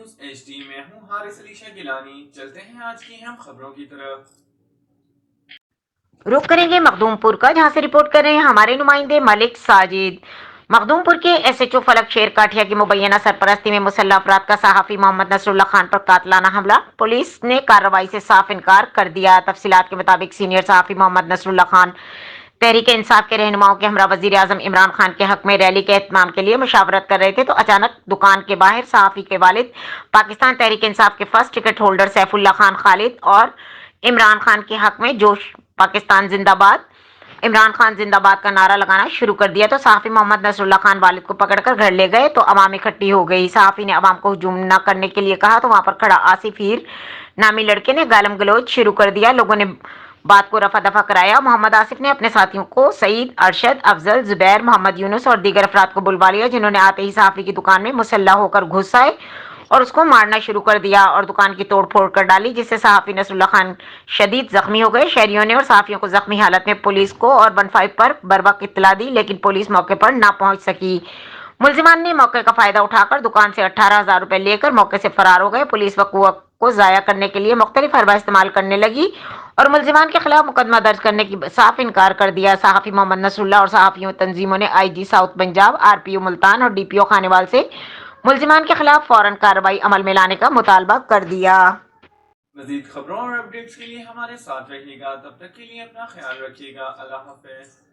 News H D میں ہوں حارث علی شاہ گیلانی۔ چلتے ہیں آج کی اہم خبروں کی طرف۔ رخ کریں گے مخدوم پور کا، جہاں سے رپورٹ کر رہے ہیں ہمارے نمائندے ملک ساجد۔ مخدوم پور کے ایس ایچ او فلک شیر کاٹھیا کی مبینہ سرپرستی میں مسلح افراد کا صحافی محمد نصر اللہ خان پر قاتلانہ حملہ، پولیس نے کارروائی سے صاف انکار کر دیا۔ تفصیلات کے مطابق سینئر صحافی محمد نصر اللہ خان تحریک انصاف کے رہنماؤں کے ہمراہ وزیر اعظم عمران خان کے حق میں ریلی کے اہتمام کے لیے مشاورت کر رہے تھے تو اچانک دکان کے باہر صحافی کے والد، پاکستان تحریک انصاف کے first ticket holder Saif Ullah Khan خالد اور عمران خان کے حق میں جوش پاکستان زندہ باد، عمران خان زندہ باد کا نعرہ لگانا شروع کر دیا تو صحافی محمد نصر اللہ خان والد کو پکڑ کر گھر لے گئے تو عوام اکٹھی ہو گئی۔ صحافی نے عوام کو ہجوم نہ کرنے کے لیے کہا تو وہاں پر کھڑا آصف ہیر نامی لڑکے نے گالم گلوچ شروع کر دیا۔ لوگوں نے بات کو رفع دفع کرایا۔ محمد آصف نے اپنے ساتھیوں کو سعید، ارشد، افضل، زبیر، محمد یونس اور دیگر افراد کو بلوا لیا، جنہوں نے آتے ہی صحافی کی دکان میں مسلح ہو کر گھس آئے اور اس کو مارنا شروع کر دیا اور دکان کی توڑ پھوڑ کر ڈالی، جس سے صحافی نصر اللہ خان شدید زخمی ہو گئے۔ شہریوں نے اور صحافیوں کو زخمی حالت میں پولیس کو اور 15 پر بروقت اطلاع دی، لیکن پولیس موقع پر نہ پہنچ سکی۔ ملزمان نے موقع کا فائدہ اٹھا کر دکان سے 18,000 روپے لے کر موقع سے فرار ہو گئے۔ پولیس وقوع کو ضائع کرنے کے لیے مختلف حربہ استعمال کرنے لگی اور ملزمان کے خلاف مقدمہ درج کرنے کی صاف انکار کر دیا۔ صحافی محمد نصر اللہ اور صحافیوں تنظیموں نے آئی جی ساؤتھ پنجاب، آر پی او ملتان اور ڈی پی او خانیوال سے ملزمان کے خلاف فوراً کارروائی عمل میں لانے کا مطالبہ کر دیا۔ مزید خبروں اور اپڈیٹس کے لیے ہمارے ساتھ رہیے گا، تب تک کے لیے اپنا خیال رکھیے گا۔ اللہ حافظ۔